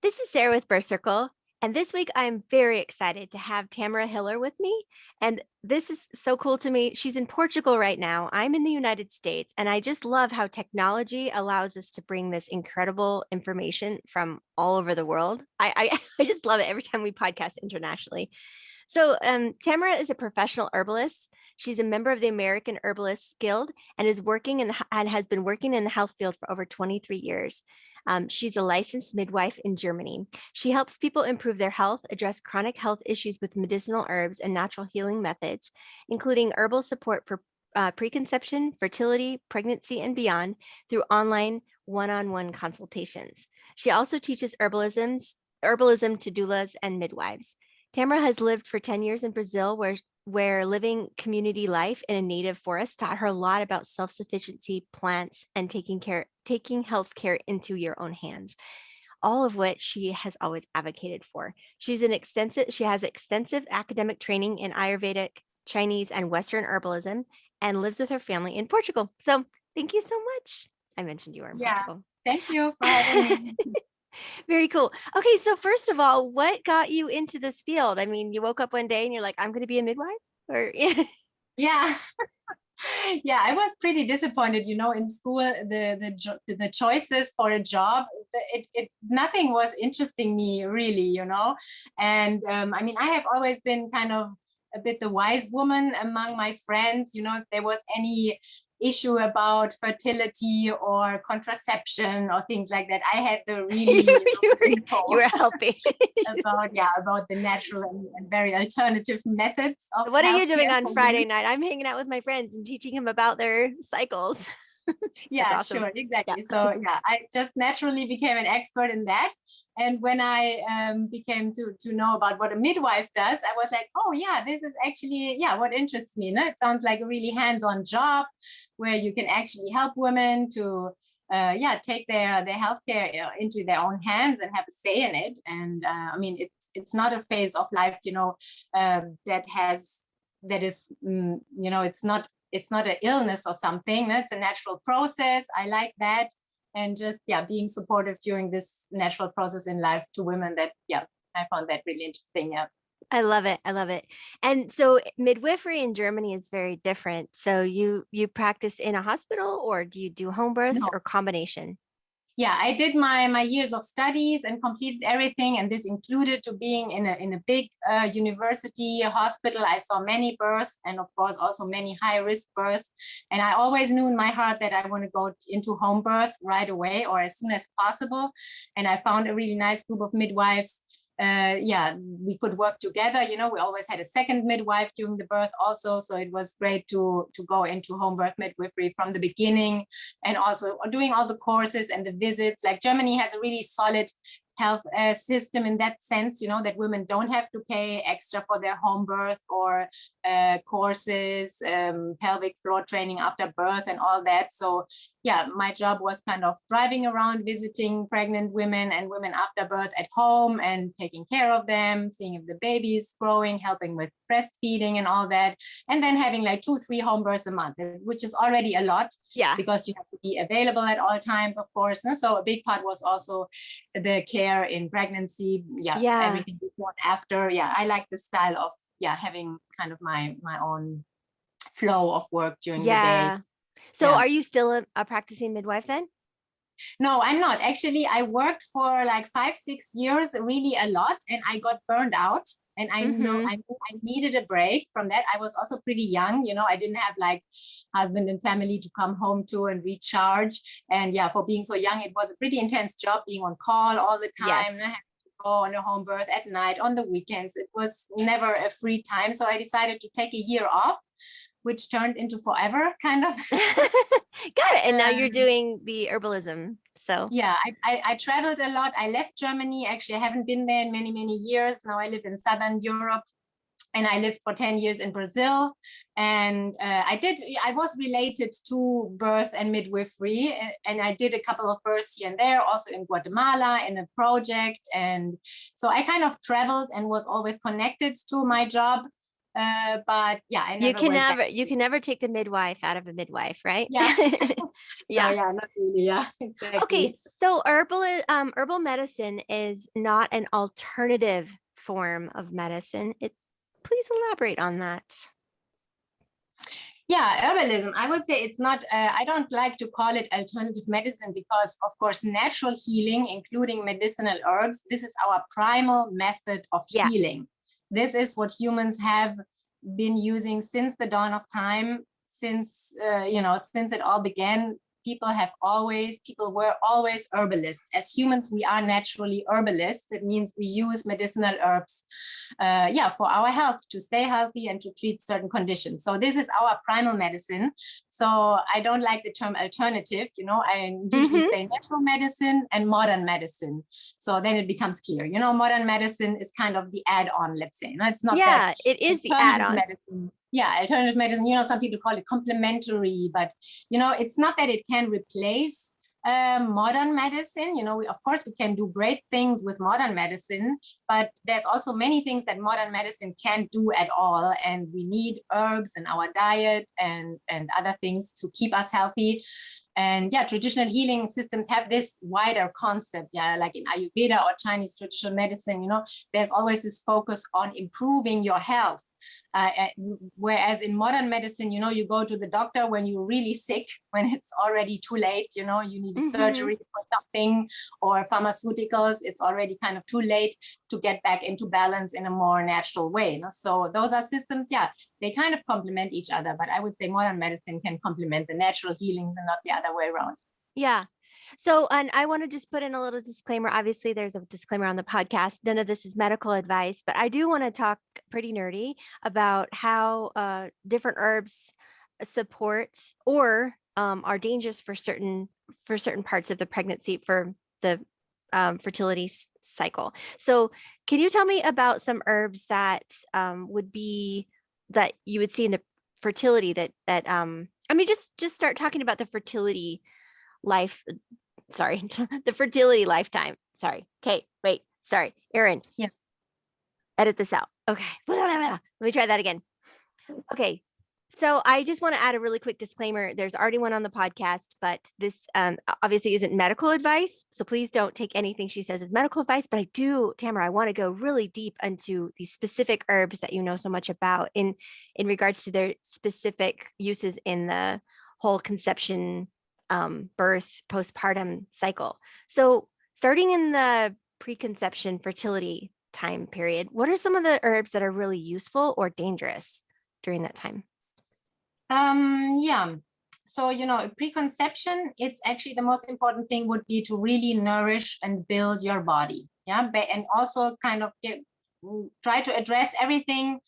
This is Sarah with Birth Circle, and this week I'm very excited to have Tamara Hiller with me. And this is so cool to me. She's in Portugal right now. I'm in the United States, and I just love how technology allows us to bring this incredible information from all over the world. I just love it every time we podcast internationally. So, Tamara is a professional herbalist. She's a member of the American Herbalists Guild and is working and has been working in the health field for over 23 years. She's a licensed midwife in Germany. She helps people improve their health, address chronic health issues with medicinal herbs and natural healing methods, including herbal support for preconception, fertility, pregnancy, and beyond through online one-on-one consultations. She also teaches herbalism to doulas and midwives. Tamara has lived for 10 years in Brazil, where living community life in a native forest taught her a lot about self-sufficiency, plants, and taking healthcare into your own hands, all of which she has always advocated for. She has extensive academic training in Ayurvedic, Chinese, and Western herbalism, and lives with her family in Portugal. So thank you so much. I mentioned you were in Portugal. Thank you for having me. Very cool. Okay, so first of all, what got you into this field? I mean, you woke up one day and you're like, I'm going to be a midwife? Or Yeah. Yeah, I was pretty disappointed, in school, the choices for a job, nothing was interesting me really, and I mean, I have always been kind of a bit the wise woman among my friends, if there was any issue about fertility or contraception or things like that, I had the really you were helping about the natural and very alternative methods of what are you doing on Friday night? I'm hanging out with my friends and teaching them about their cycles. Yeah, awesome. Sure, exactly. Yeah. So yeah, I just naturally became an expert in that. And when I became to know about what a midwife does, I was like, oh yeah, this is actually, what interests me. No? It sounds like a really hands-on job where you can actually help women to take their healthcare into their own hands and have a say in it. And I mean, it's not a phase of life, that is, it's not an illness or something. It's a natural process. I like that. And just, being supportive during this natural process in life to women, that, I found that really interesting. Yeah. I love it. I love it. And so midwifery in Germany is very different. So you practice in a hospital, or do you do home births or combination? Yeah, I did my years of studies and completed everything, and this included to being in a big university hospital. I saw many births, and of course also many high-risk births. And I always knew in my heart that I want to go into home birth right away or as soon as possible. And I found a really nice group of midwives. We could work together. We always had a second midwife during the birth also, so it was great to go into home birth midwifery from the beginning, and also doing all the courses and the visits. Like Germany has a really solid health system in that sense, that women don't have to pay extra for their home birth or courses, pelvic floor training after birth and all that. So my job was kind of driving around, visiting pregnant women and women after birth at home and taking care of them, seeing if the baby is growing, helping with breastfeeding and all that. And then having like 2-3 home births a month, which is already a lot. Yeah. Because you have to be available at all times, of course. So a big part was also the care in pregnancy. Everything before and after. I like the style of having kind of my own flow of work during the day. So are you still a practicing midwife then? No, I'm not. Actually, I worked for like 5-6 years, really a lot, and I got burned out. And I know I needed a break from that. I was also pretty young, I didn't have like husband and family to come home to and recharge. And for being so young, it was a pretty intense job, being on call all the time. Yes. I had to go on a home birth at night, on the weekends. It was never a free time. So I decided to take a year off, which turned into forever, kind of. Got it. And now you're doing the herbalism. So I traveled a lot. I left Germany. Actually, I haven't been there in many, many years. Now I live in Southern Europe, and I lived for 10 years in Brazil. And I was related to birth and midwifery, and I did a couple of births here and there, also in Guatemala in a project. And so I kind of traveled and was always connected to my job. But yeah, I You never can went back never, to you it. can never take the midwife out of a midwife, right? Yeah. No, Yeah. yeah, not really. Yeah, Okay, exactly. so herbal medicine is not an alternative form of medicine. Please elaborate on that. Yeah, herbalism. I would say it's not, I don't like to call it alternative medicine because, of course, natural healing, including medicinal herbs, this is our primal method of Yeah. healing. This is what humans have been using since the dawn of time, since, since it all began. People were always herbalists. As humans, we are naturally herbalists. It means we use medicinal herbs, for our health, to stay healthy and to treat certain conditions. So this is our primal medicine. So I don't like the term alternative. I usually say natural medicine and modern medicine. So then it becomes clear. Modern medicine is kind of the add-on, let's say. No, it's not that Yeah, it is the alternative add-on. medicine. Yeah, alternative medicine, some people call it complementary, but, it's not that it can replace modern medicine. Of course, we can do great things with modern medicine, but there's also many things that modern medicine can't do at all. And we need herbs in our diet and other things to keep us healthy. And yeah, traditional healing systems have this wider concept. Yeah, like in Ayurveda or Chinese traditional medicine, there's always this focus on improving your health. Whereas in modern medicine, you go to the doctor when you're really sick, when it's already too late, you need surgery for something, or pharmaceuticals, it's already kind of too late to get back into balance in a more natural way. So those are systems, yeah, they kind of complement each other, but I would say modern medicine can complement the natural healing and not the other way around. Yeah. So, and I want to just put in a little disclaimer. Obviously, there's a disclaimer on the podcast. None of this is medical advice, but I do want to talk pretty nerdy about how different herbs support or are dangerous for certain parts of the pregnancy, for the fertility cycle. So, can you tell me about some herbs that would be that you would see in the fertility just start talking about the fertility the fertility lifetime. Sorry. Okay, wait. Sorry. Erin. Yeah. Edit this out. Okay. Let me try that again. Okay. So I just want to add a really quick disclaimer. There's already one on the podcast, but this obviously isn't medical advice. So please don't take anything she says as medical advice. But Tamara, I want to go really deep into these specific herbs that you know so much about in regards to their specific uses in the whole conception, birth, postpartum cycle. So starting in the preconception fertility time period, what are some of the herbs that are really useful or dangerous during that time? Yeah. So, preconception, it's actually the most important thing would be to really nourish and build your body. Yeah. And also kind of try to address everything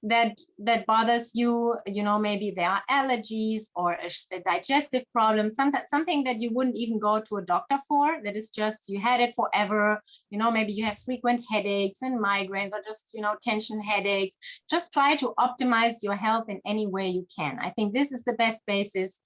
that bothers you. Maybe there are allergies or a digestive problem, something that you wouldn't even go to a doctor for, that is just you had it forever. Maybe you have frequent headaches and migraines, or just tension headaches. Just try to optimize your health in any way you can. I think this is the best basis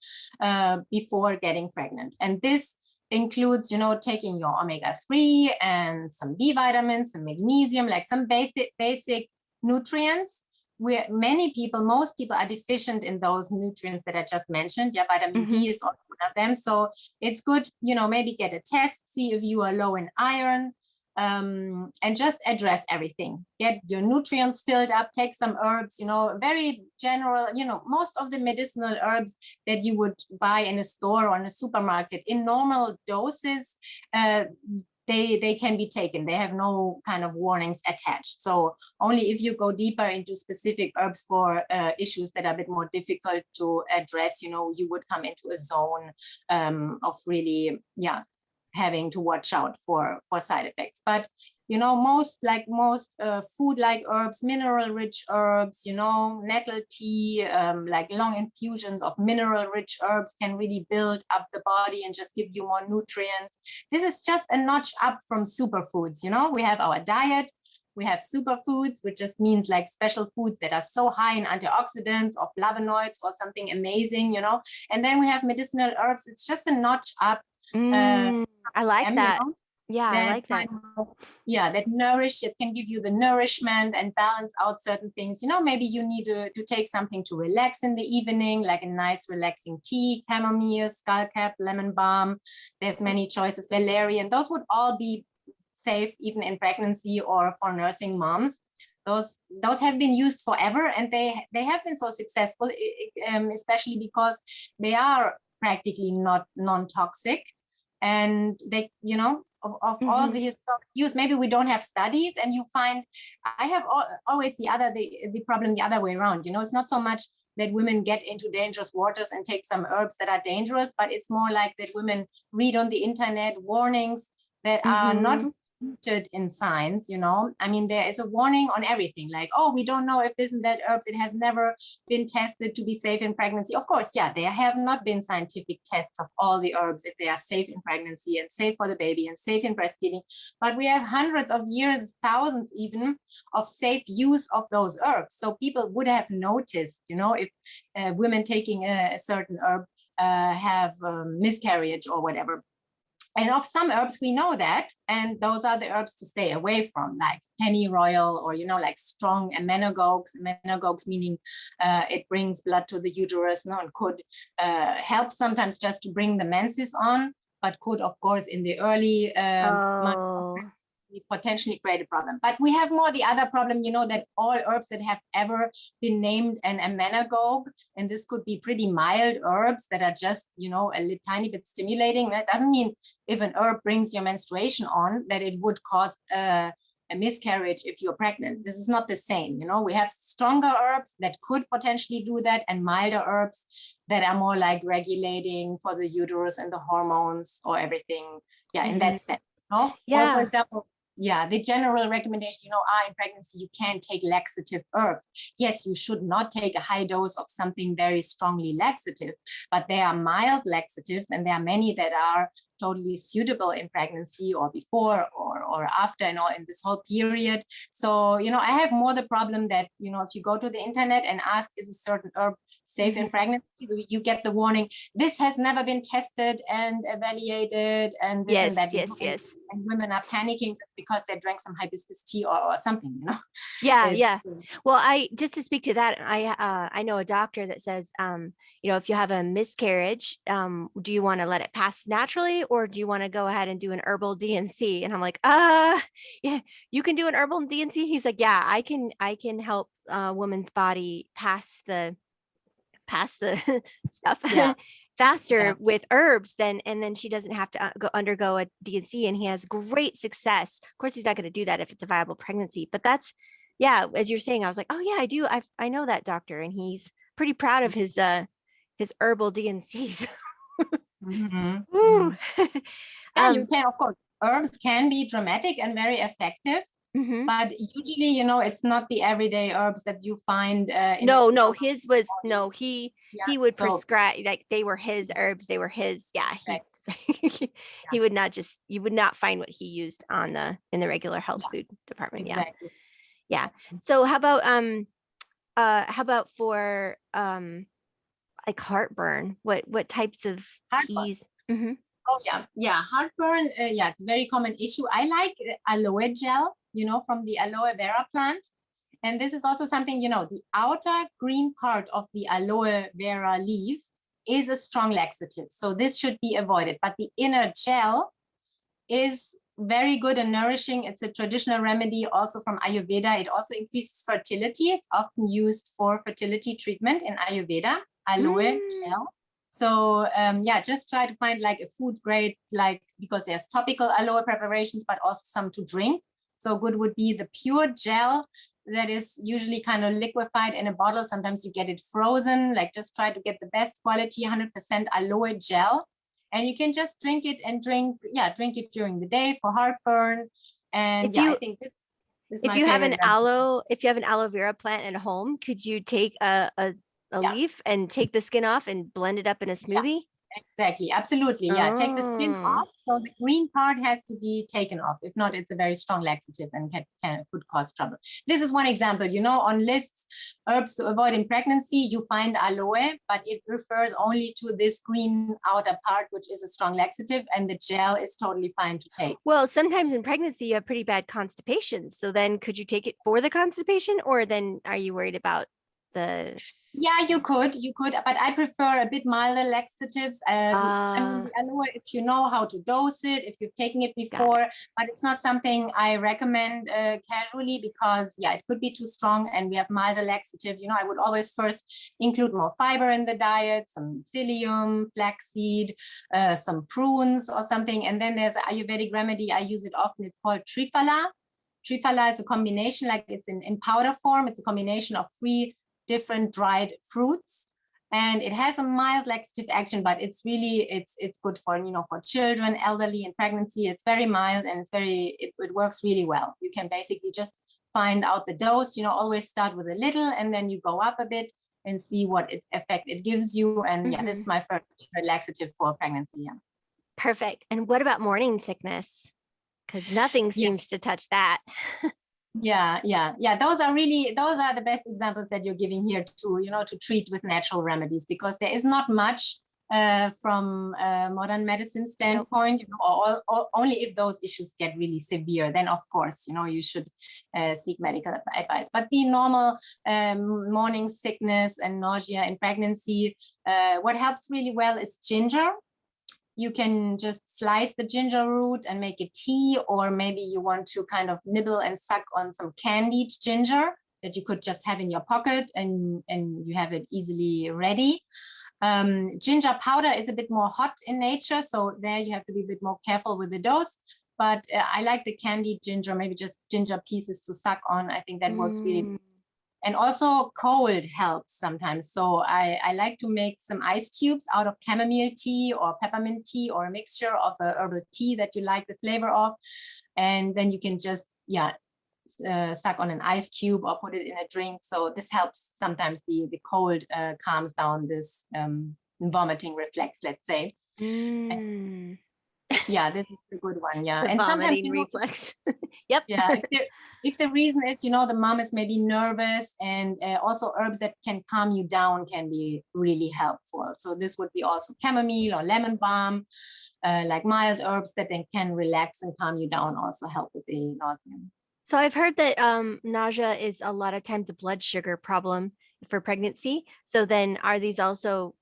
before getting pregnant. And this includes, taking your omega-3 and some B vitamins, some magnesium, like some basic nutrients. Where most people are deficient in those nutrients that I just mentioned. Yeah, vitamin D is also one of them. So it's good, maybe get a test, see if you are low in iron, and just address everything. Get your nutrients filled up, take some herbs, very general, most of the medicinal herbs that you would buy in a store or in a supermarket in normal doses, they can be taken. They have no kind of warnings attached. So only if you go deeper into specific herbs for issues that are a bit more difficult to address, you would come into a zone of really, having to watch out for side effects. But most food-like herbs, mineral-rich herbs, nettle tea, like long infusions of mineral-rich herbs can really build up the body and just give you more nutrients. This is just a notch up from superfoods. We have our diet. We have superfoods, which just means like special foods that are so high in antioxidants or flavonoids or something amazing, And then we have medicinal herbs. It's just a notch up. I like that. Yeah, I that like that. kind of, yeah, that nourish, it can give you the nourishment and balance out certain things. You know, maybe you need to take something to relax in the evening, like a nice relaxing tea, chamomile, skullcap, lemon balm. There's many choices, valerian. Those would all be safe even in pregnancy or for nursing moms. Those have been used forever, and they have been so successful, especially because they are practically not non-toxic, and they, you know, of all the historic use, maybe we don't have studies, and you find, I have always the problem the other way around. You know, it's not so much that women get into dangerous waters and take some herbs that are dangerous, but it's more like that women read on the internet warnings that are not rooted in science. You know, I mean, there is a warning on everything, like, oh, we don't know if this and that herbs, it has never been tested to be safe in pregnancy. Of course, yeah, there have not been scientific tests of all the herbs if they are safe in pregnancy and safe for the baby and safe in breastfeeding, but we have hundreds of years, thousands even, of safe use of those herbs. So people would have noticed, you know, if women taking a certain herb have miscarriage or whatever. And of some herbs, we know that, and those are the herbs to stay away from, like pennyroyal, or, you know, like strong emmenagogues. Emmenagogues meaning it brings blood to the uterus, no, and could help sometimes just to bring the menses on, but could, of course, in the early months potentially create a problem. But we have more the other problem, you know, that all herbs that have ever been named an emmenagogue, and this could be pretty mild herbs that are just, you know, a little tiny bit stimulating. That doesn't mean if an herb brings your menstruation on that it would cause a miscarriage if you're pregnant. This is not the same. You know, we have stronger herbs that could potentially do that, and milder herbs that are more like regulating for the uterus and the hormones or everything. Yeah, in that sense. No? Or for example, yeah, the general recommendation, you know, in pregnancy, you can't take laxative herbs. Yes, you should not take a high dose of something very strongly laxative, but there are mild laxatives, and there are many that are totally suitable in pregnancy or before or after, and all in this whole period. So, you know, I have more the problem that, you know, if you go to the internet and ask, is a certain herb safe in pregnancy, you get the warning, this has never been tested and evaluated, and this and that. And women are panicking because they drank some hibiscus tea or something, you know. Yeah. Well, I just to speak to that, I know a doctor that says, you know, if you have a miscarriage, do you want to let it pass naturally, or do you want to go ahead and do an herbal D&C? And I'm like, yeah, you can do an herbal D&C. He's like, yeah, I can help a woman's body pass the stuff faster with herbs and then she doesn't have to undergo a D&C, and he has great success. Of course, he's not going to do that if it's a viable pregnancy, but that's, yeah, as you're saying, I was like, oh yeah, I know that doctor, and he's pretty proud of his herbal D&Cs. Yeah, you can, of course, herbs can be dramatic and very effective. But usually, you know, it's not the everyday herbs that you find. No, his was he would prescribe, like they were his herbs, they were his. Yeah, he would not just, you would not find what he used on in the regular health food department. Exactly. Yeah. So how about for like heartburn? What types of teas? Oh yeah, heartburn. Yeah, it's a very common issue. I like aloe gel, you know, from the aloe vera plant. And this is also something, you know, the outer green part of the aloe vera leaf is a strong laxative. So this should be avoided. But the inner gel is very good and nourishing. It's a traditional remedy also from Ayurveda. It also increases fertility. It's often used for fertility treatment in Ayurveda, aloe gel. So yeah, just try to find like a food grade, like, because there's topical aloe preparations, but also some to drink. So good would be the pure gel that is usually kind of liquefied in a bottle. Sometimes you get it frozen, like just try to get the best quality 100% aloe gel. And you can just drink it and drink it during the day for heartburn. And I think this if you have an aloe vera plant at home, could you take a leaf and take the skin off and blend it up in a smoothie? Exactly. Absolutely. Yeah. Take the skin Oh. off. So the green part has to be taken off. If not, it's a very strong laxative and could cause trouble. This is one example. On lists, herbs to avoid in pregnancy, you find aloe, but it refers only to this green outer part, which is a strong laxative, and the gel is totally fine to take. Well, sometimes in pregnancy you have pretty bad constipation. So then could you take it for the constipation, or then are you worried about the Yeah, you could, but I prefer a bit milder laxatives. I mean, uh the aloe, if you know how to dose it, if you've taken it got it. before, but it's not something I recommend casually because, yeah, it could be too strong and we have milder laxative. I would always first include more fiber in the diet, some psyllium, flaxseed, some prunes or something. And then there's an Ayurvedic remedy. I use it often. It's called Triphala. Triphala is a combination, like it's in powder form. It's a combination of 3 different dried fruits, and it has a mild laxative action, but it's good for for children, elderly, and pregnancy. It's very mild and it works really well. You can basically just find out the dose. Always start with a little and then you go up a bit and see what effect it gives you. And yeah, this is my favorite laxative for pregnancy. Yeah. Perfect. And what about morning sickness? Because nothing Yeah. seems to touch that. Yeah. Those are the best examples that you're giving here to treat with natural remedies, because there is not much from a modern medicine standpoint, or only if those issues get really severe, then of course, you should seek medical advice. But the normal morning sickness and nausea in pregnancy, what helps really well is ginger. You can just slice the ginger root and make a tea, or maybe you want to kind of nibble and suck on some candied ginger that you could just have in your pocket and you have it easily ready. Ginger powder is a bit more hot in nature, so there you have to be a bit more careful with the dose. But I like the candied ginger, maybe just ginger pieces to suck on. I think that works really. And also cold helps sometimes. So I like to make some ice cubes out of chamomile tea or peppermint tea, or a mixture of a herbal tea that you like the flavor of. And then you can just, suck on an ice cube or put it in a drink. So this helps. Sometimes the cold calms down this vomiting reflex, let's say. Yeah, this is a good one. Yeah. The and sometimes vomiting reflex. Yep. Yeah, if the reason is, the mom is maybe nervous, and also herbs that can calm you down can be really helpful. So this would be also chamomile or lemon balm, like mild herbs that then can relax and calm you down, also help with the nausea. So I've heard that nausea is a lot of times a blood sugar problem for pregnancy. So then are these also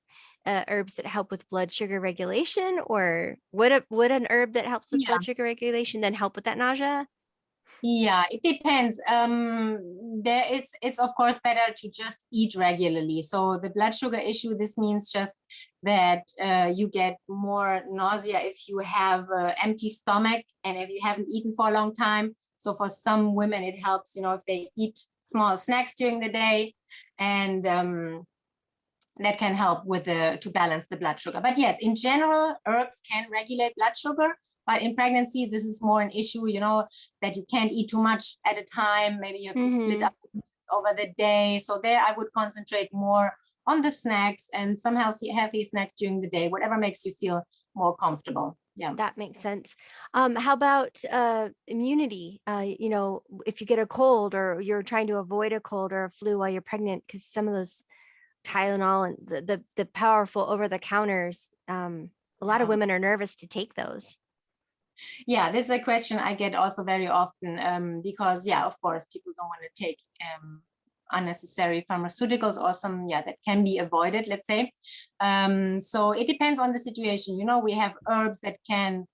herbs that help with blood sugar regulation, or would an herb that helps with blood sugar regulation then help with that nausea? Yeah, it depends. It's of course better to just eat regularly. So the blood sugar issue, this means just that you get more nausea if you have an empty stomach and if you haven't eaten for a long time. So for some women, it helps, if they eat small snacks during the day, and that can help to balance the blood sugar. But yes, in general, herbs can regulate blood sugar. But in pregnancy, this is more an issue, that you can't eat too much at a time. Maybe you have to split up over the day. So there I would concentrate more on the snacks and some healthy snacks during the day, whatever makes you feel more comfortable. Yeah. That makes sense. How about immunity? If you get a cold or you're trying to avoid a cold or a flu while you're pregnant, because some of those Tylenol and the powerful over the counters, a lot of women are nervous to take those. Yeah, this is a question I get also very often, because of course people don't want to take unnecessary pharmaceuticals or some that can be avoided, let's say. So it depends on the situation. We have herbs that can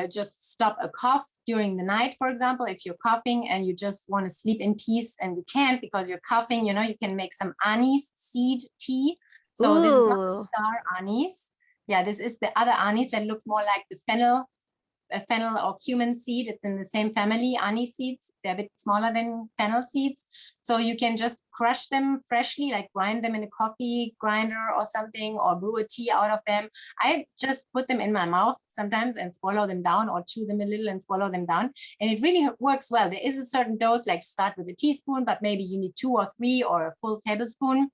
just stop a cough during the night, for example. If you're coughing and you just want to sleep in peace and you can't because you're coughing, you can make some anise seed tea. So this is not star anise. Yeah, this is the other anise that looks more like the fennel or cumin seed. It's in the same family, anise seeds. They're a bit smaller than fennel seeds. So you can just crush them freshly, like grind them in a coffee grinder or something, or brew a tea out of them. I just put them in my mouth sometimes and swallow them down, or chew them a little and swallow them down. And it really works well. There is a certain dose, like start with a teaspoon, but maybe you need 2 or 3 or a full tablespoon.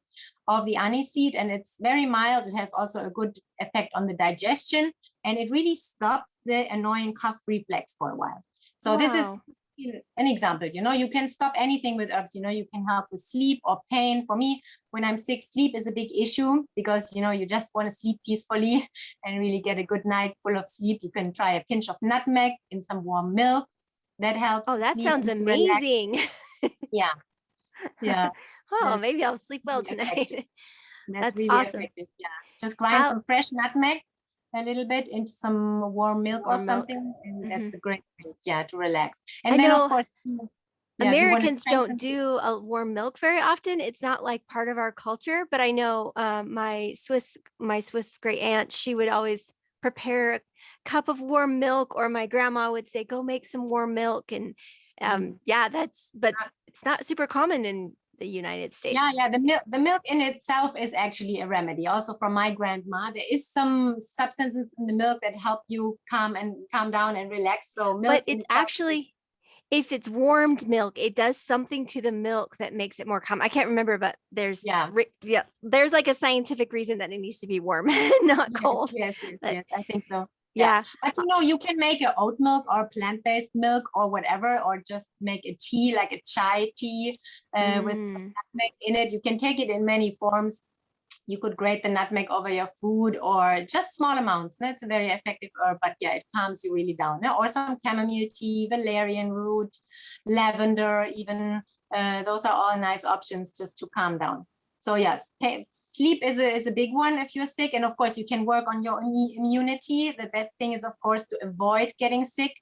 of the aniseed, and it's very mild. It has also a good effect on the digestion, and it really stops the annoying cough reflex for a while. So this is Wow. an example. You can stop anything with herbs. You can help with sleep or pain. For me, when I'm sick, sleep is a big issue because you just want to sleep peacefully and really get a good night full of sleep. You can try a pinch of nutmeg in some warm milk. That helps Oh, to that sleep sounds and to relax. amazing. Yeah, yeah. Oh, That's maybe I'll sleep well really effective. tonight. That's That's really awesome. effective. Yeah. Just grind How some fresh nutmeg a little bit into some warm milk or warm milk. something, and Hmm. that's a great thing, yeah, to relax. I And then, of know course, yeah, if you want to Americans don't strengthen, do a warm milk very often. It's not like part of our culture, but I know my Swiss great aunt, she would always prepare a cup of warm milk, or my grandma would say, go make some warm milk. And mm, yeah, but it's not super common in the United yeah, States. yeah, the milk in itself is actually a remedy. Also, from my grandma, there is some substances in the milk that help you calm down and relax. So But milk in it's itself is, actually, if it's warmed milk, it does something to the milk that makes it more calm. I can't remember, but yeah. yeah, there's like a scientific reason that it needs to be warm, not Yes, cold. yes, yes, But yes. I think so. Yeah. yeah. But you can make a oat milk or plant-based milk or whatever, or just make a tea, like a chai tea, with some Mm. nutmeg in it. You can take it in many forms. You could grate the nutmeg over your food or just small amounts. That's a very effective herb, but yeah, it calms you really down. Or some chamomile tea, valerian root, lavender, even. Those are all nice options just to calm down. So yes, sleep is a big one if you're sick. And of course, you can work on your immunity. The best thing is, of course, to avoid getting sick.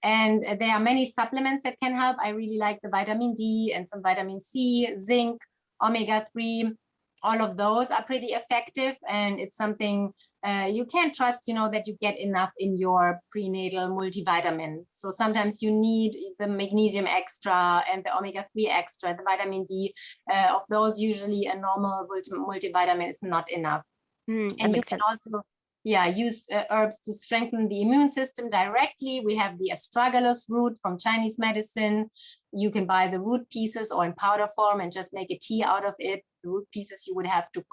And there are many supplements that can help. I really like the vitamin D and some vitamin C, zinc, omega-3. All of those are pretty effective, and it's something you can trust, that you get enough in your prenatal multivitamin. So sometimes you need the magnesium extra and the omega-3 extra, the vitamin D. Of those, usually a normal multivitamin is not enough. That And you makes can sense. also, yeah, use herbs to strengthen the immune system directly. We have the astragalus root from Chinese medicine. You can buy the root pieces or in powder form and just make a tea out of it. The root pieces you would have to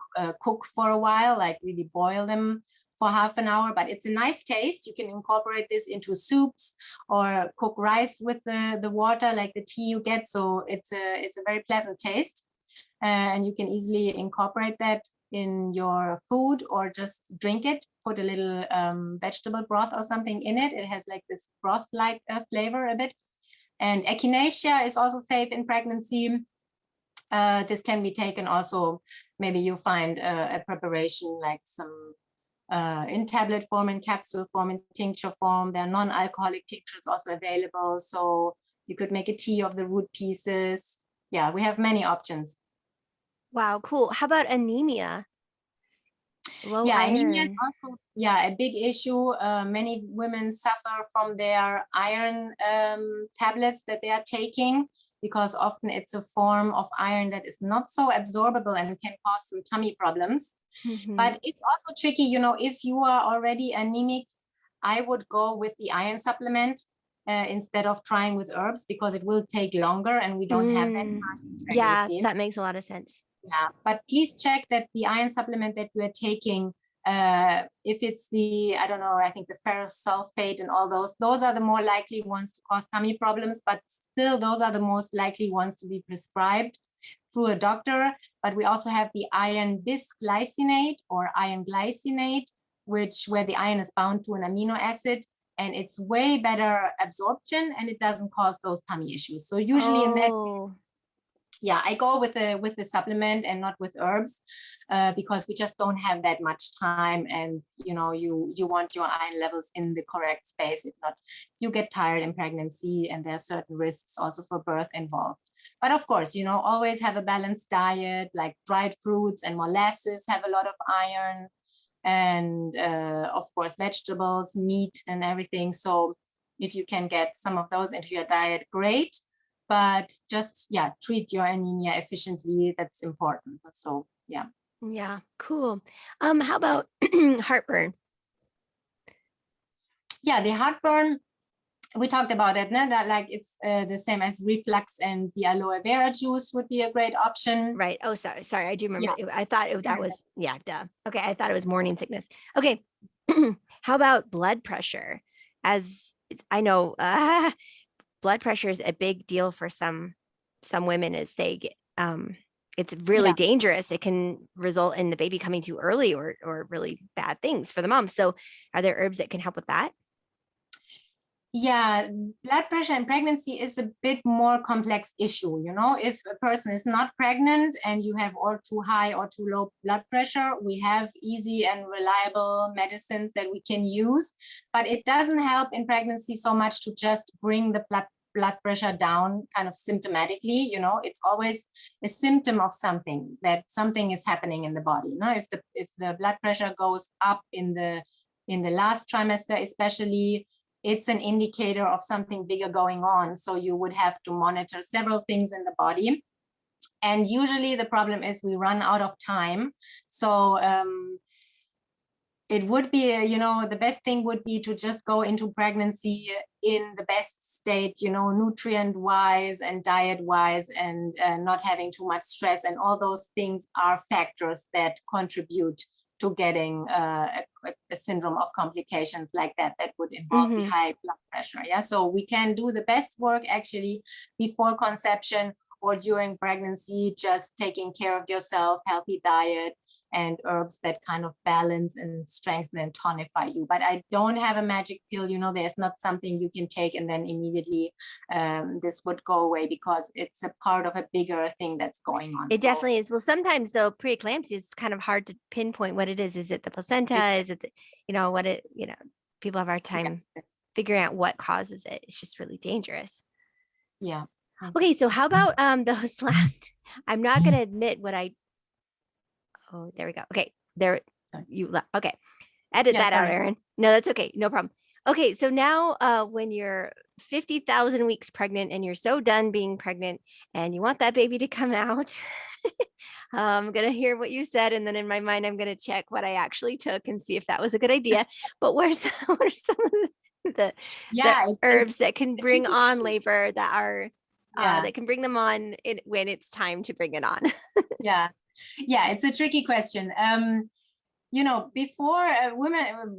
cook for a while, like really boil them for half an hour, but it's a nice taste. You can incorporate this into soups or cook rice with the water, like the tea you get. So it's a very pleasant taste. And you can easily incorporate that in your food or just drink it. Put a little vegetable broth or something in it. It has like this broth-like flavor a bit. And echinacea is also safe in pregnancy. This can be taken also, maybe you find a preparation like some in tablet form, in capsule form, in tincture form. There are non-alcoholic tinctures also available. So you could make a tea of the root pieces. Yeah, we have many options. Wow, cool. How about anemia? Low Yeah, anemia is iron. also, yeah, a big issue. Many women suffer from their iron tablets that they are taking, because often it's a form of iron that is not so absorbable and can cause some tummy problems. Hmm. But it's also tricky, if you are already anemic, I would go with the iron supplement instead of trying with herbs, because it will take longer and we don't have that time in Yeah, pregnancy. that makes a lot of sense. Yeah, but please check that the iron supplement that you are taking, if it's the, I don't know, I think the ferrous sulfate and all those are the more likely ones to cause tummy problems, but still those are the most likely ones to be prescribed through a doctor. But we also have the iron bisglycinate or iron glycinate, where the iron is bound to an amino acid, and it's way better absorption and it doesn't cause those tummy issues. So usually in that, Oh, yeah, I go with the supplement and not with herbs, because we just don't have that much time, and you want your iron levels in the correct space. If not, you get tired in pregnancy, and there are certain risks also for birth involved. But of course, always have a balanced diet, like dried fruits and molasses have a lot of iron, and of course vegetables, meat, and everything. So if you can get some of those into your diet, great. But just, yeah, treat your anemia efficiently. That's important. So yeah. yeah, cool. How about heartburn? Yeah, the heartburn we talked about it, no? That like it's the same as reflux, and the aloe vera juice would be a great option. Right. Oh, sorry. I do remember. Yeah. I thought that was, yeah, duh. Okay. I thought it was morning sickness. Okay. How about blood pressure? As I know, blood pressure is a big deal for some women as they get, it's really Yeah. dangerous. It can result in the baby coming too early or really bad things for the mom. So are there herbs that can help with that? Yeah, blood pressure in pregnancy is a bit more complex issue. You know, if a person is not pregnant and you have or too high or too low blood pressure, we have easy and reliable medicines that we can use, but it doesn't help in pregnancy so much to just bring the blood pressure down kind of symptomatically. You know, it's always a symptom of something, that something is happening in the body. You know, if the blood pressure goes up in the last trimester, especially, it's an indicator of something bigger going on. So you would have to monitor several things in the body. And usually the problem is we run out of time. So it would be, you know, the best thing would be to just go into pregnancy in the best state, you know, nutrient wise and diet wise, and not having too much stress. And all those things are factors that contribute to getting a syndrome of complications like that would involve the high blood pressure. Yeah, so we can do the best work actually before conception or during pregnancy, just taking care of yourself, healthy diet, and herbs that kind of balance and strengthen and tonify you. But I don't have a magic pill, you know, there's not something you can take and then immediately this would go away, because it's a part of a bigger thing that's going on. It definitely is. Well, sometimes though, preeclampsia is kind of hard to pinpoint what it is. Is it the placenta? Is it, what it, people have a hard time figuring out what causes it. It's just really dangerous. Yeah. Okay. So how about those last, I'm not going to admit what oh, there we go. Okay. There you left. Okay. Edit that out, Erin. No, that's okay. No problem. Okay. So now when you're 50,000 weeks pregnant and you're so done being pregnant and you want that baby to come out, I'm going to hear what you said. And then in my mind, I'm going to check what I actually took and see if that was a good idea. But what are some of the herbs that can bring on labor that are, that can bring them on when it's time to bring it on? Yeah, it's a tricky question. You know, before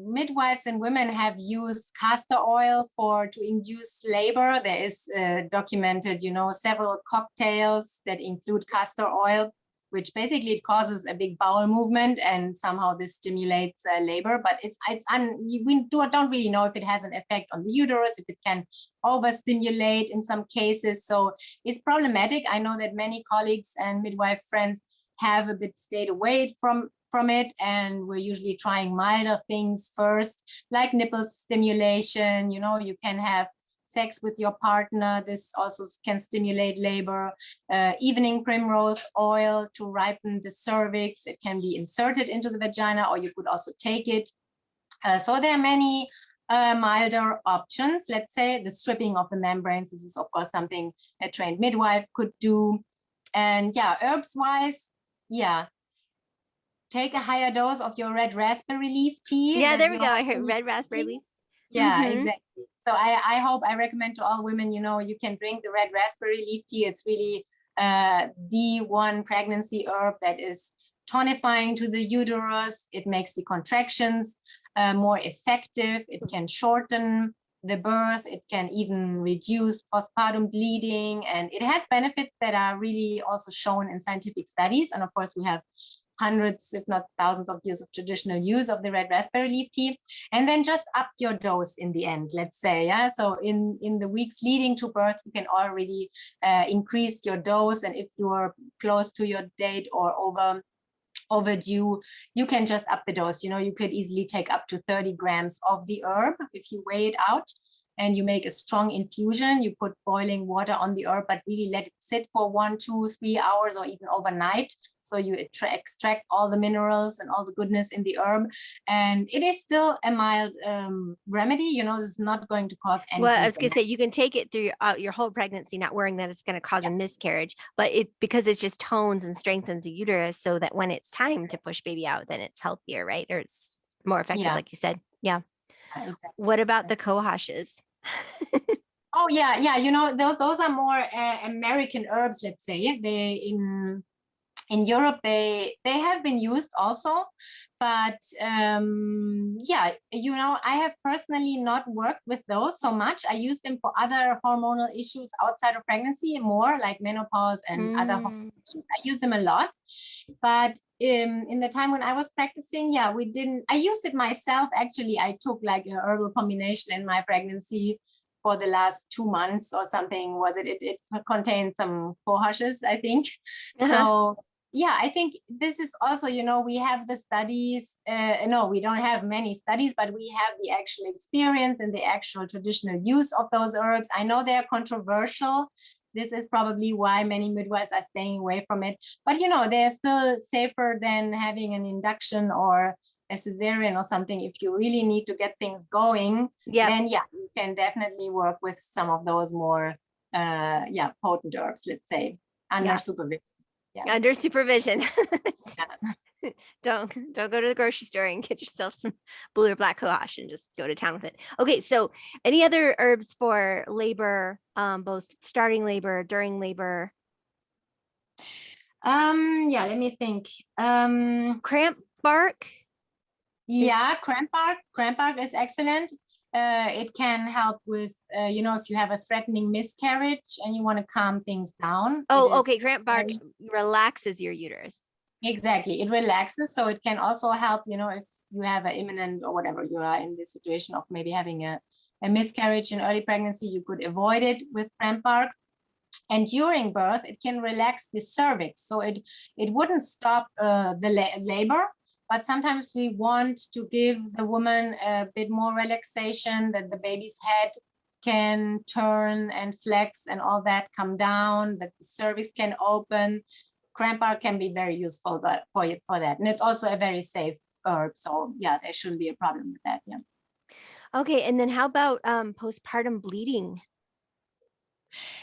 midwives and women have used castor oil to induce labor. There is documented, you know, several cocktails that include castor oil, which basically it causes a big bowel movement, and somehow this stimulates labor. But we don't really know if it has an effect on the uterus, if it can overstimulate in some cases. So it's problematic. I know that many colleagues and midwife friends have a bit stayed away from it, and we're usually trying milder things first, like nipple stimulation. You know, you can have sex with your partner. This also can stimulate labor. Evening primrose oil to ripen the cervix. It can be inserted into the vagina, or you could also take it. So there are many milder options. Let's say the stripping of the membranes. This is of course something a trained midwife could do. And yeah, herbs wise, yeah, take a higher dose of your red raspberry leaf tea. Yeah, there we go. I heard red raspberry leaf. Yeah, exactly. So I recommend to all women, you know, you can drink the red raspberry leaf tea. It's really the one pregnancy herb that is tonifying to the uterus. It makes the contractions more effective. It can shorten the birth. It can even reduce postpartum bleeding, and it has benefits that are really also shown in scientific studies. And of course, we have hundreds, if not thousands of years of traditional use of the red raspberry leaf tea. And then just up your dose in the end, let's say. Yeah. So in the weeks leading to birth, you can already increase your dose. And if you are close to your date or overdue, you can just up the dose. You know, you could easily take up to 30 grams of the herb if you weigh it out, and you make a strong infusion. You put boiling water on the herb, but really let it sit for 1, 2, 3 hours or even overnight. So you extract all the minerals and all the goodness in the herb. And it is still a mild remedy. You know, it's not going to cause anything. Well, I was going to say, you can take it through your whole pregnancy, not worrying that it's going to cause a miscarriage, but because it just tones and strengthens the uterus so that when it's time to push baby out, then it's healthier, right? Or it's more effective, like you said. Yeah. Exactly. What about the cohoshes? Oh yeah, yeah. You know, those are more American herbs, let's say. They in Europe they have been used also, but yeah, you know, I have personally not worked with those so much. I use them for other hormonal issues outside of pregnancy, more like menopause and other hormonal Mm. issues. I use them a lot, but in the time when I was practicing, yeah, we didn't. I used it myself. Actually, I took like a herbal combination in my pregnancy for the last 2 months or something. Was it? It contained some cohosh, I think. Uh-huh. So yeah, I think this is also, you know, we have the studies. No, we don't have many studies, but we have the actual experience and the actual traditional use of those herbs. I know they're controversial. This is probably why many midwives are staying away from it. But, you know, they're still safer than having an induction or a cesarean or something. If you really need to get things going, Yep. then yeah, you can definitely work with some of those more, yeah, potent herbs, let's say, under Yeah. supervision. Yeah. Under supervision. Yeah. Don't go to the grocery store and get yourself some blue or black cohosh and just go to town with it. Okay, so any other herbs for labor, both starting labor, during labor? Yeah, let me think. Cramp bark is Yeah, cramp bark is excellent. It can help with, you know, if you have a threatening miscarriage and you want to calm things down. It oh, is okay, cramp bark very, relaxes your uterus. exactly. It relaxes, so it can also help, you know, if you have an imminent or whatever, you are in the situation of maybe having a miscarriage in early pregnancy, you could avoid it with cramp bark. And during birth, it can relax the cervix, so it wouldn't stop the labor, but sometimes we want to give the woman a bit more relaxation, that the baby's head can turn and flex and all that come down, that the cervix can open. Cramp bark can be very useful for that, and it's also a very safe herb. So yeah, there shouldn't be a problem with that. Yeah. Okay, and then how about postpartum bleeding?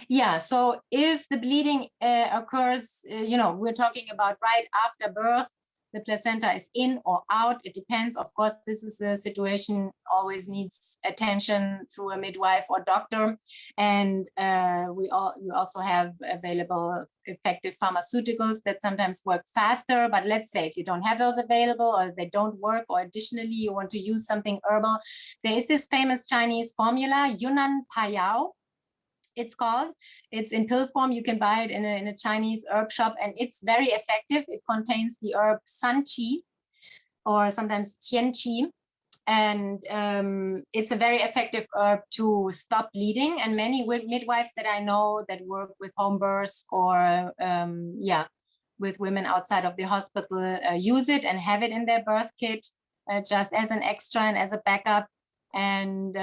Yeah, so if the bleeding occurs, you know, we're talking about right after birth, the placenta is in or out. It depends. Of course, this is a situation always needs attention through a midwife or doctor. And you also have available effective pharmaceuticals that sometimes work faster. But let's say if you don't have those available or they don't work, or additionally you want to use something herbal, there is this famous Chinese formula, Yunnan Payao, it's called. It's in pill form. You can buy it in a Chinese herb shop, and it's very effective. It contains the herb sun qi, or sometimes tian qi, and it's a very effective herb to stop bleeding. And many midwives that I know that work with home births or yeah, with women outside of the hospital use it and have it in their birth kit, just as an extra and as a backup. And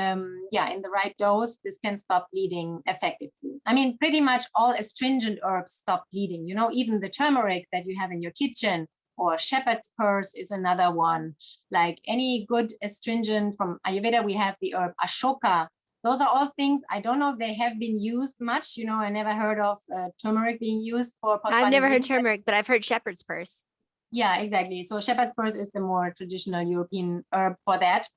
yeah, in the right dose, this can stop bleeding effectively. I mean, pretty much all astringent herbs stop bleeding. You know, even the turmeric that you have in your kitchen, or shepherd's purse is another one. Like any good astringent from Ayurveda, we have the herb Ashoka. Those are all things, I don't know if they have been used much. You know, I never heard of turmeric being used for I've postpartum never heard bleeding. turmeric, but I've heard shepherd's purse. Yeah, exactly. So shepherd's purse is the more traditional European herb for that.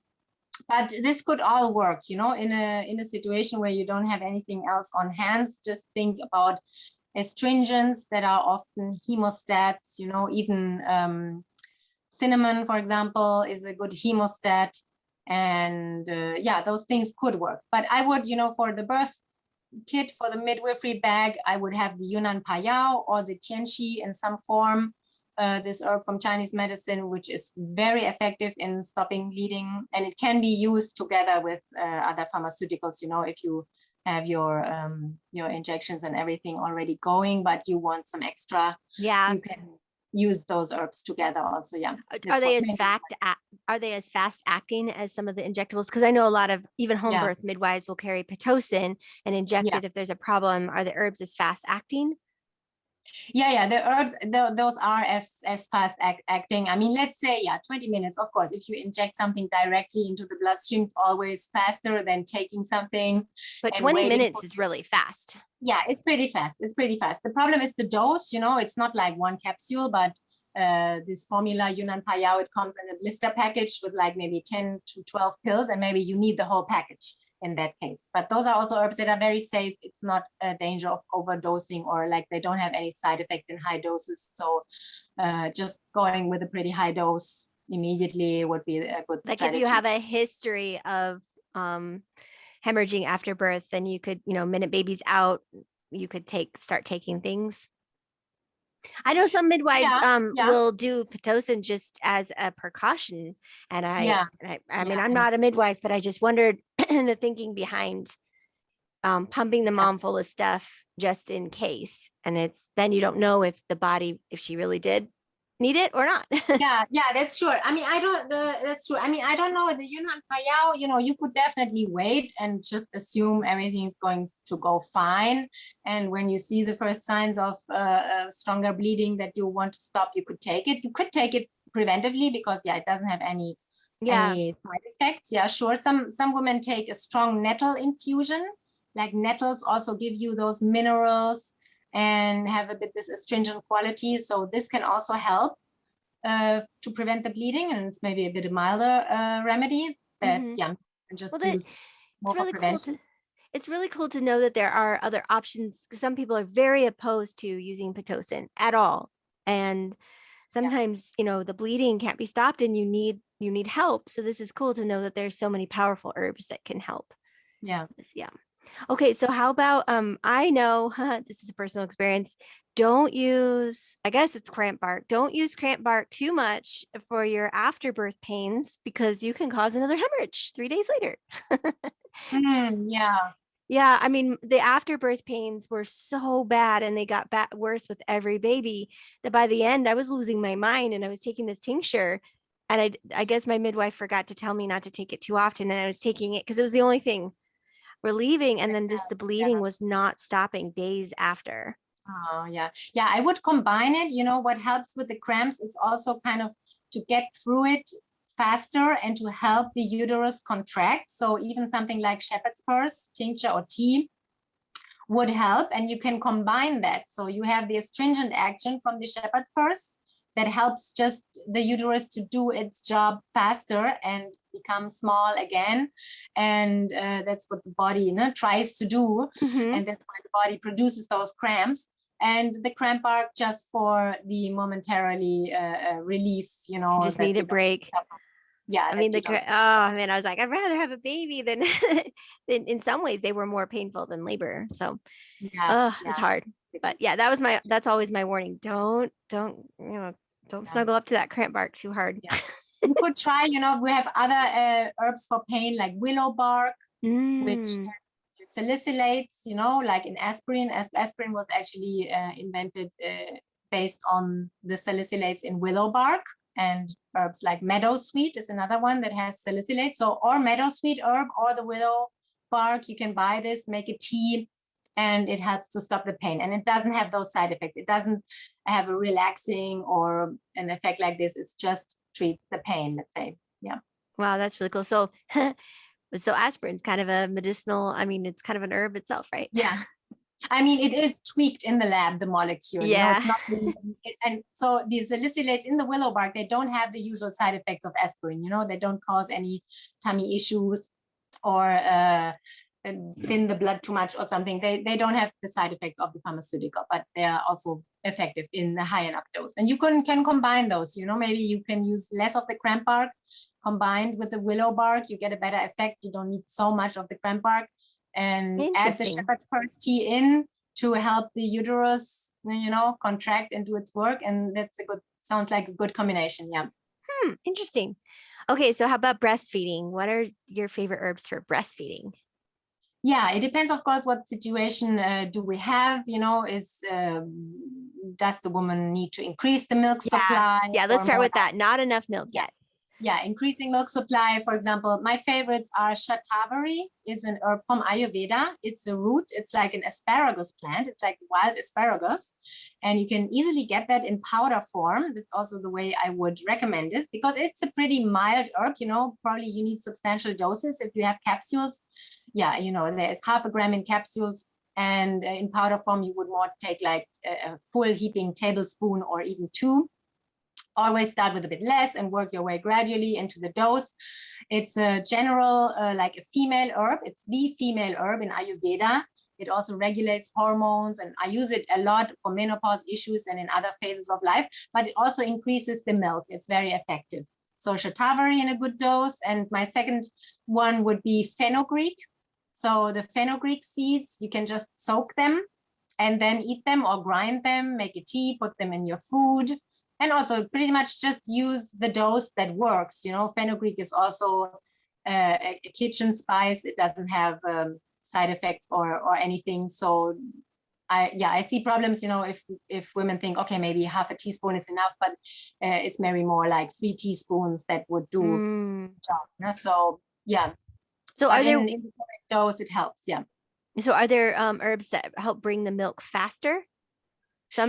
But this could all work, you know, in a situation where you don't have anything else on hands. Just think about astringents that are often hemostats, you know, even cinnamon, for example, is a good hemostat. And yeah, those things could work. But I would, you know, for the birth kit, for the midwifery bag, I would have the Yunnan Payao or the Tianxi in some form, this herb from Chinese medicine, which is very effective in stopping bleeding. And it can be used together with other pharmaceuticals, you know, if you have your injections and everything already going, but you want some extra, Yeah. you can use those herbs together also. Yeah. Are That's they what as many, are they as fast acting as some of the injectables? Because I know a lot of even home yeah. birth midwives will carry Pitocin and inject Yeah. it if there's a problem. Are the herbs as fast acting? Yeah, the herbs, those are as fast acting. I mean, let's say, yeah, 20 minutes. Of course, if you inject something directly into the bloodstream, it's always faster than taking something But and 20 waiting for. minutes is really fast. Yeah, it's pretty fast. It's pretty fast. The problem is the dose. You know, it's not like one capsule, but this formula Yunnan Payao, it comes in a blister package with like maybe 10 to 12 pills, and maybe you need the whole package. in that case. But those are also herbs that are very safe. It's not a danger of overdosing, or like they don't have any side effect in high doses. So just going with a pretty high dose immediately would be a good Like if strategy. you have a history of hemorrhaging after birth, then you could, minute babies out, you could start taking things. I know some midwives Yeah. will do Pitocin just as a precaution. And Yeah. I mean, I'm not a midwife, but I just wondered the thinking behind pumping the mom full of stuff just in case. And then you don't know if the body, if she really did need it or not. Yeah, that's sure. I mean, that's true. I mean, I don't know the Yunnan Payao, you could definitely wait and just assume everything is going to go fine. And when you see the first signs of stronger bleeding that you want to stop, you could take it. You could take it preventively because it doesn't have any side effects. Yeah, sure. Some women take a strong nettle infusion. Like nettles also give you those minerals and have a bit this astringent quality. So this can also help to prevent the bleeding, and it's maybe a bit of milder remedy that just use more for prevention. It's really cool to know that there are other options. Some people are very opposed to using Pitocin at all, and sometimes the bleeding can't be stopped, and you need help. So this is cool to know that there's so many powerful herbs that can help. Yeah. Okay, so how about I know this is a personal experience. Don't use, I guess it's cramp bark. Don't use cramp bark too much for your afterbirth pains because you can cause another hemorrhage 3 days later. Yeah. Yeah, I mean, the afterbirth pains were so bad and they got worse with every baby that by the end I was losing my mind and I was taking this tincture and I guess my midwife forgot to tell me not to take it too often and I was taking it because it was the only thing relieving, and then just the bleeding was not stopping days after. Oh, yeah. I would combine it. What helps with the cramps is also kind of to get through it faster and to help the uterus contract. So even something like shepherd's purse tincture or tea would help, and you can combine that. So you have the astringent action from the shepherd's purse that helps just the uterus to do its job faster and become small again. And that's what the body tries to do. And that's why the body produces those cramps. And the cramp bark just for the momentarily relief, just need a break. Yeah. I mean, I was like, I'd rather have a baby than in some ways they were more painful than labor. So it's hard. But that's always my warning. Don't snuggle up to that cramp bark too hard. You could try, we have other herbs for pain like willow bark, which salicylates, like in aspirin. Aspirin was actually invented based on the salicylates in willow bark, and herbs like meadowsweet is another one that has salicylates. So, or meadowsweet herb or the willow bark, you can buy this, make a tea, and it helps to stop the pain. And it doesn't have those side effects. It doesn't have a relaxing or an effect like this. It's just treats the pain, let's say. Yeah. Wow, that's really cool. So aspirin's kind of a medicinal, I mean, it's kind of an herb itself, right? Yeah. I mean, it is tweaked in the lab, the molecule. Yeah. It's not and so the salicylates in the willow bark, they don't have the usual side effects of aspirin. They don't cause any tummy issues or thin the blood too much or something. They don't have the side effects of the pharmaceutical, but they are also effective in the high enough dose. And you can combine those. Maybe you can use less of the cramp bark combined with the willow bark. You get a better effect. You don't need so much of the cramp bark, and add the shepherd's purse tea in to help the uterus, contract and do its work. And sounds like a good combination. Yeah. Interesting. Okay, so how about breastfeeding? What are your favorite herbs for breastfeeding? Yeah, it depends, of course, what situation do we have, does the woman need to increase the milk supply? Yeah, let's start with that. Not enough milk yet. Yeah, increasing milk supply, for example, my favorites are shatavari, is an herb from Ayurveda. It's a root. It's like an asparagus plant. It's like wild asparagus. And you can easily get that in powder form. That's also the way I would recommend it because it's a pretty mild herb. Probably you need substantial doses. If you have capsules, there's 0.5 gram in capsules. And in powder form, you would more take like a full heaping tablespoon or even 2. Always start with a bit less and work your way gradually into the dose. It's a general, like a female herb. It's the female herb in Ayurveda. It also regulates hormones, and I use it a lot for menopause issues and in other phases of life, but it also increases the milk. It's very effective. So shatavari in a good dose. And my second one would be fenugreek. So the fenugreek seeds, you can just soak them and then eat them or grind them, make a tea, put them in your food. And also pretty much just use the dose that works. You know, fenugreek is also a kitchen spice. It doesn't have side effects or anything. So I see problems, you know, if women think, okay, maybe half a teaspoon is enough, but it's maybe more like 3 teaspoons that would do the job. So yeah. So but are there in the correct dose, it helps. Yeah. so are there herbs that help bring the milk faster?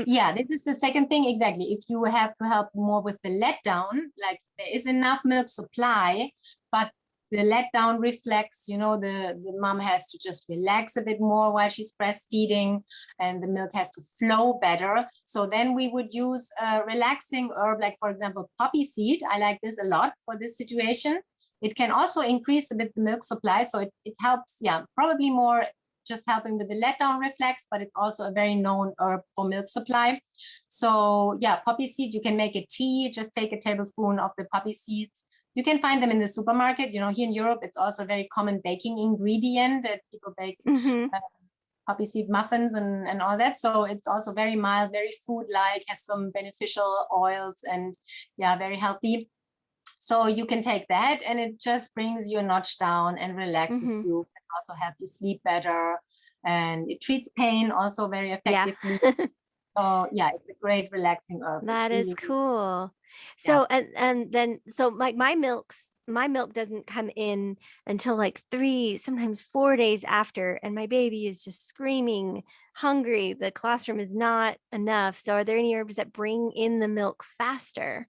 Yeah, this is the second thing. Exactly. If you have to help more with the letdown, like there is enough milk supply, but the letdown reflects, you know, the mom has to just relax a bit more while she's breastfeeding, and the milk has to flow better. So then we would use a relaxing herb, like for example, poppy seed. I like this a lot for this situation. It can also increase a bit the milk supply. So it helps, yeah, probably more just helping with the letdown reflex, but it's also a very known herb for milk supply. So yeah, poppy seed, you can make a tea, just take a tablespoon of the poppy seeds. You can find them in the supermarket. You know, here in Europe, it's also a very common baking ingredient that people bake poppy seed muffins and all that. So it's also very mild, very food-like, has some beneficial oils, and yeah, very healthy. So you can take that, and it just brings you a notch down and relaxes you, and also help you sleep better. And it treats pain also very effectively. So yeah, it's a great relaxing herb. That is really cool. Yeah. So and then so like my milk doesn't come in until like 3, sometimes 4 days after, and my baby is just screaming, hungry. The colostrum is not enough. So are there any herbs that bring in the milk faster?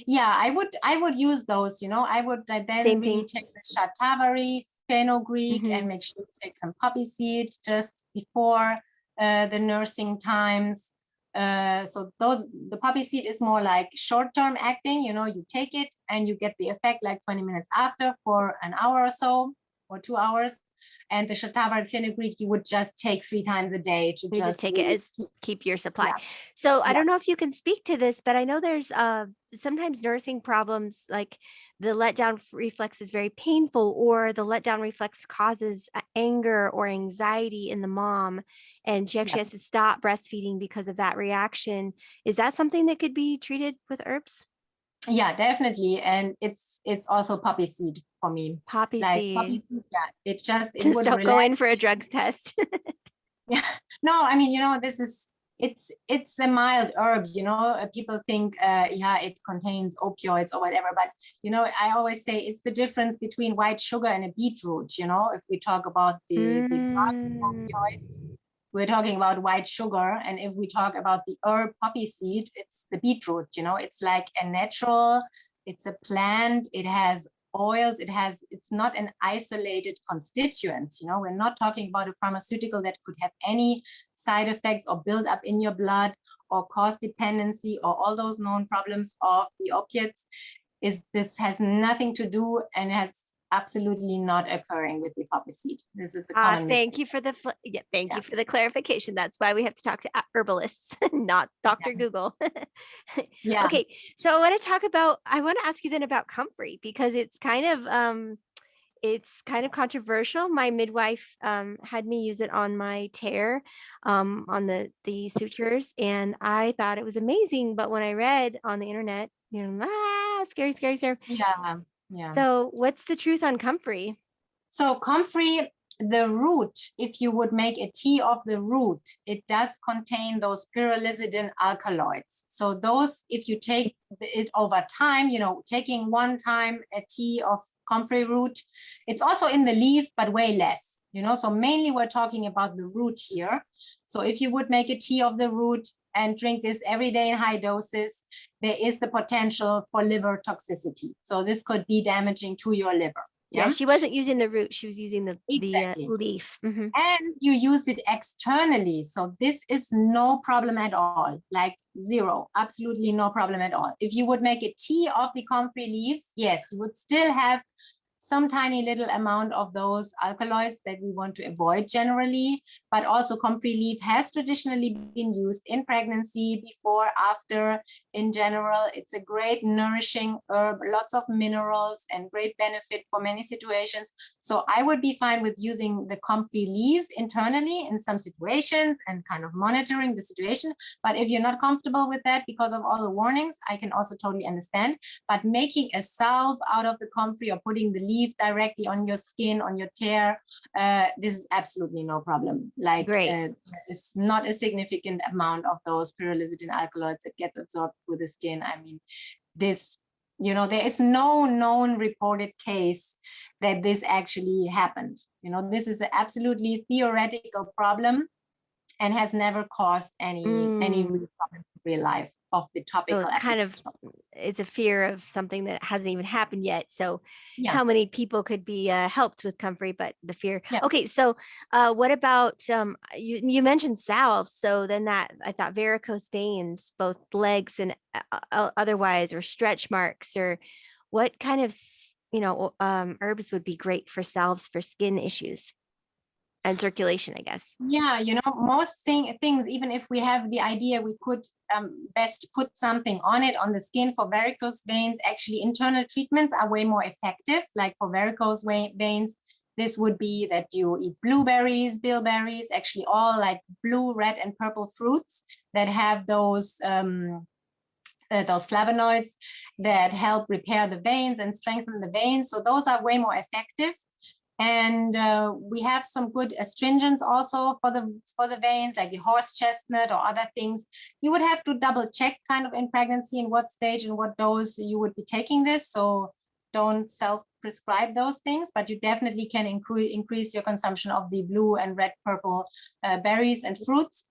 Yeah, I would use those, you know. I would then Same really thing. take the shatavari, fenugreek, and Mhm. make sure to take some poppy seed just before the nursing times. So the poppy seed is more like short-term acting, you know, you take it and you get the effect like 20 minutes after for an hour or so, or 2 hours. And the shatavari fenugreek, you would just take 3 times a day to You just just take it really as keep your supply. yeah, So I yeah. don't know if you can speak to this, but I know there's sometimes nursing problems, like the letdown reflex is very painful, or the letdown reflex causes anger or anxiety in the mom, and she actually has to stop breastfeeding because of that reaction. Is that something that could be treated with herbs? Yeah, definitely. And it's also poppy seed for me. Poppy Like poppy seed. seed, yeah, it Just would don't go relax. in for a drugs test. Yeah. No, I mean, you know, this is it's a mild herb, you know. People think yeah, it contains opioids or whatever, but you know, I always say it's the difference between white sugar and a beetroot, you know. If we talk about the drug Mm. opioids, we're talking about white sugar. And if we talk about the herb poppy seed, it's the beetroot, you know. It's like a natural, it's a plant, it has oils, it's not an isolated constituent, you know. We're not talking about a pharmaceutical that could have any side effects or build up in your blood or cause dependency or all those known problems of the opiates. This has nothing to do, and has absolutely not occurring with the poppy seed. This is a common Thank mistake. you for the thank Yeah. you for the clarification. That's why we have to talk to herbalists, not Dr. Yeah. Google. Yeah. Okay, so I want to ask you then about comfrey, because it's kind of controversial. My midwife had me use it on my tear, on the sutures, and I thought it was amazing. But when I read on the internet, scary, scary, scary. Yeah. Yeah. So what's the truth on comfrey? So comfrey, the root, if you would make a tea of the root, it does contain those pyrrolizidin alkaloids. So those, if you take it over time, you know, taking one time a tea of comfrey root, it's also in the leaf, but way less, you know. So mainly we're talking about the root here. So if you would make a tea of the root and drink this every day in high doses, there is the potential for liver toxicity. So this could be damaging to your liver. Yeah, she wasn't using the root. She was using the Exactly. leaf. Mhm. And you used it externally. So this is no problem at all, like zero, absolutely no problem at all. If you would make a tea of the comfrey leaves, yes, you would still have some tiny little amount of those alkaloids that we want to avoid generally, but also comfrey leaf has traditionally been used in pregnancy, before, after. In general, it's a great nourishing herb, lots of minerals and great benefit for many situations. So I would be fine with using the comfrey leaf internally in some situations and kind of monitoring the situation. But if you're not comfortable with that because of all the warnings, I can also totally understand. But making a salve out of the comfrey or putting the leaf directly on your skin, on your tear, this is absolutely no problem. Like Great. it's not a significant amount of those pyrolysidine alkaloids that gets absorbed through the skin. I mean, this, there is no known reported case that this actually happened. This is an absolutely theoretical problem and has never caused any real problem in real life of the So topical it's kind of, application. it's a fear of something that hasn't even happened yet. So Yeah, how many people could be helped with comfrey, but the fear. yeah. Okay, so what about you mentioned salves. So then that I thought varicose veins, both legs and otherwise, or stretch marks, or what kind of herbs would be great for salves for skin issues and circulation, I guess. Yeah, most things, even if we have the idea we could best put something on it on the skin for varicose veins, actually internal treatments are way more effective. Like for varicose veins, this would be that you eat blueberries, bilberries, actually all like blue, red, and purple fruits that have those flavonoids that help repair the veins and strengthen the veins. So those are way more effective. And we have some good astringents also for the veins, like the horse chestnut or other things. You would have to double check kind of in pregnancy in what stage and what dose you would be taking this. So don't self-prescribe those things, but you definitely can increase your consumption of the blue and red, purple berries and fruits.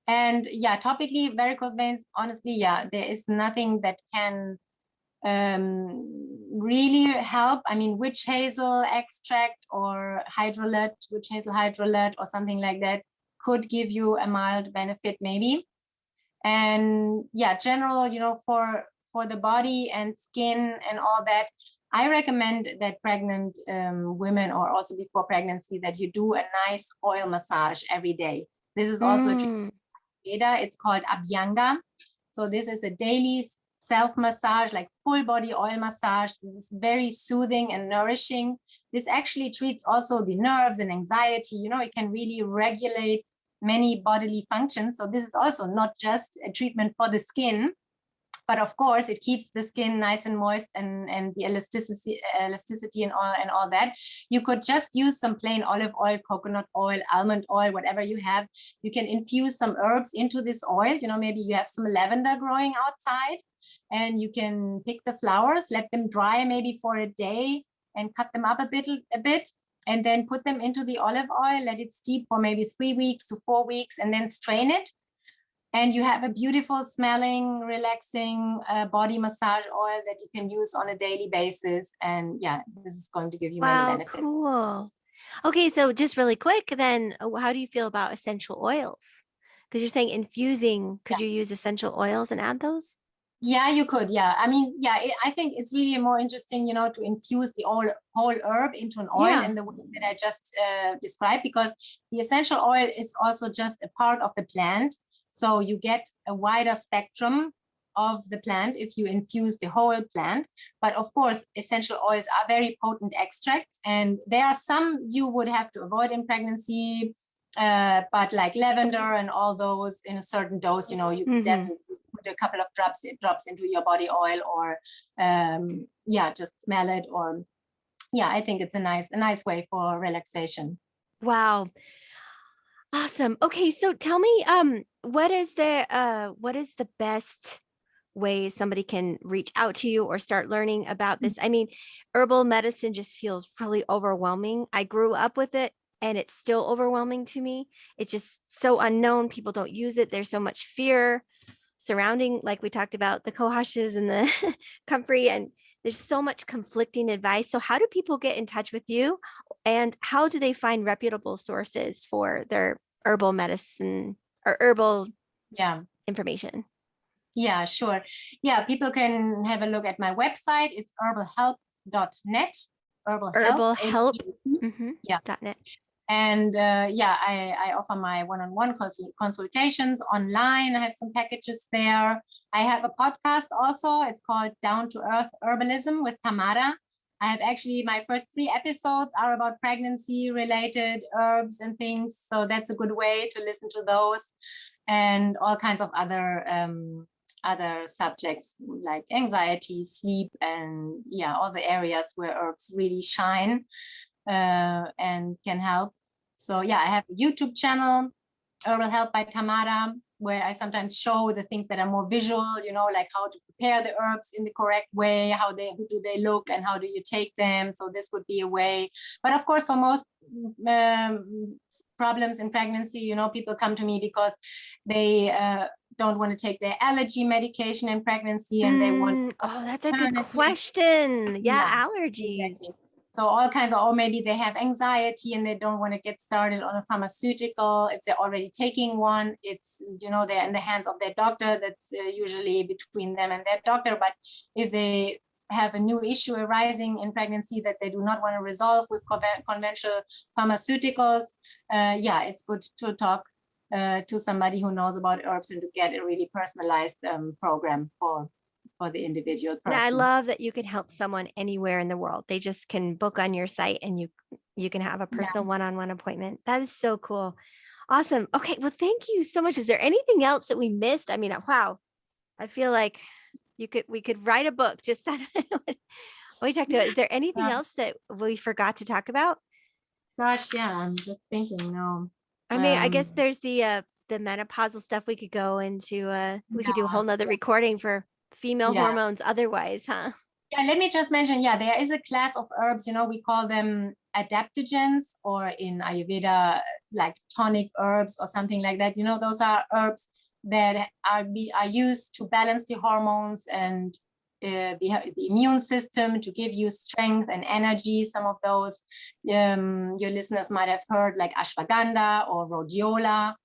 And yeah, topically varicose veins, honestly, yeah, there is nothing that can really help. I mean, witch hazel extract or witch hazel hydrolat or something like that could give you a mild benefit maybe. And yeah, general, for the body and skin and all that, I recommend that pregnant women, or also before pregnancy, that you do a nice oil massage every day. This is also a treatment. It's called Abhyanga. So this is a daily self-massage, like full body oil massage. This is very soothing and nourishing. This actually treats also the nerves and anxiety. It can really regulate many bodily functions. So this is also not just a treatment for the skin, but of course it keeps the skin nice and moist and the elasticity and all that. You could just use some plain olive oil, coconut oil, almond oil, whatever you have. You can infuse some herbs into this oil. Maybe you have some lavender growing outside, and you can pick the flowers, let them dry maybe for a day, and cut them up a bit, and then put them into the olive oil, let it steep for maybe 3 weeks to 4 weeks, and then strain it. And you have a beautiful smelling, relaxing body massage oil that you can use on a daily basis. And yeah, this is going to give you many Wow, benefits. cool. Okay, so just really quick, then how do you feel about essential oils? Because you're saying infusing, could you use essential oils and add those? Yeah, you could. Yeah. I mean, yeah, I think it's really more interesting, to infuse the whole herb into an oil Yeah. in the way that I just described, because the essential oil is also just a part of the plant. So you get a wider spectrum of the plant if you infuse the whole plant. But of course, essential oils are very potent extracts, and there are some you would have to avoid in pregnancy. But like lavender and all those in a certain dose, you could definitely put a couple of drops into your body oil, or just smell it, or I think it's a nice way for relaxation. Wow. Awesome. Okay, so tell me, what is the best way somebody can reach out to you or start learning about this? I mean, herbal medicine just feels really overwhelming. I grew up with it and it's still overwhelming to me. It's just so unknown. People don't use it. There's so much fear surrounding, like we talked about, the cohoshes and the comfrey, and there's so much conflicting advice. So how do people get in touch with you, and how do they find reputable sources for their herbal medicine or herbal Yeah. information? Yeah, sure. Yeah, people can have a look at my website. It's herbalhelp.net. Herbal Help, Herbal help. H-E-L-P. Yeah. .net. And yeah, I offer my one-on-one consultations online. I have some packages there. I have a podcast also. It's called Down to Earth Herbalism with Tamara. I have actually, my first 3 episodes are about pregnancy related herbs and things. So that's a good way to listen to those, and all kinds of other subjects like anxiety, sleep, and yeah, all the areas where herbs really shine and can help. So yeah, I have a YouTube channel, Herbal Help by Tamara, where I sometimes show the things that are more visual, like how to prepare the herbs in the correct way, how do they look, and how do you take them. So this would be a way. But of course, for most problems in pregnancy, people come to me because they don't want to take their allergy medication in pregnancy, and they want Oh, that's a good alternative. question. Yeah, Yeah, allergies. exactly. So all kinds of, or maybe they have anxiety and they don't want to get started on a pharmaceutical. If they're already taking one, it's, they're in the hands of their doctor. That's usually between them and their doctor. But if they have a new issue arising in pregnancy that they do not want to resolve with conventional pharmaceuticals, yeah, it's good to talk to somebody who knows about herbs and to get a really personalized program for the individual person. And I love that you can help someone anywhere in the world. They just can book on your site, and you can have a personal one-on-one appointment. That is so cool. Awesome. Okay. Well, thank you so much. Is there anything else that we missed? I mean, wow. I feel like we could write a book just on what we talked about. Is there anything else that we forgot to talk about? Gosh, yeah, I'm just thinking, no. I mean, I guess there's the menopausal stuff we could go into. We could do a whole nother recording for female hormones otherwise, huh? Yeah, let me just mention, there is a class of herbs, we call them adaptogens, or in Ayurveda, like tonic herbs or something like that. Those are herbs that are used to balance the hormones and the immune system, to give you strength and energy. Some of those your listeners might have heard, like ashwagandha or rhodiola.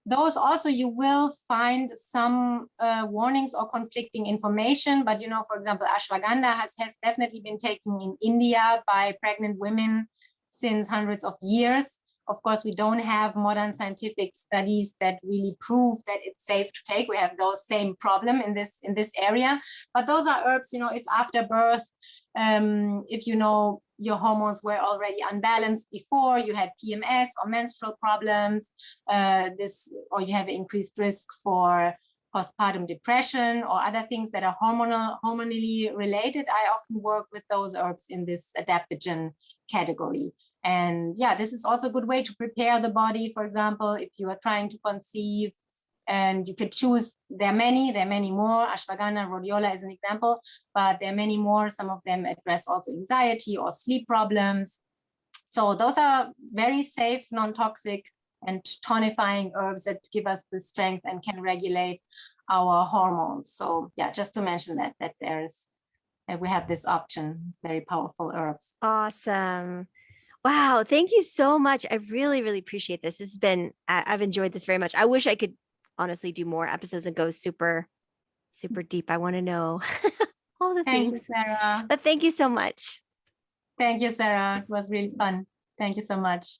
Those also, you will find some warnings or conflicting information, but for example, ashwagandha has definitely been taken in India by pregnant women since hundreds of years. Of course, we don't have modern scientific studies that really prove that it's safe to take. We have those same problem in this area, but those are herbs. If after birth, if your hormones were already unbalanced before, you had PMS or menstrual problems, or you have increased risk for postpartum depression or other things that are hormonally related, I often work with those herbs in this adaptogen category. And yeah, this is also a good way to prepare the body. For example, if you are trying to conceive, and you could choose, there are many more. Ashwagandha, rhodiola is an example, but there are many more. Some of them address also anxiety or sleep problems. So those are very safe, non-toxic, and tonifying herbs that give us the strength and can regulate our hormones. So yeah, just to mention that we have this option, very powerful herbs. Awesome. Wow. Thank you so much. I really, really appreciate this. I've enjoyed this very much. I wish I could honestly do more episodes and go super, super deep. I want to know all the things. Thank you, Sarah. But thank you so much. Thank you, Sarah. It was really fun. Thank you so much.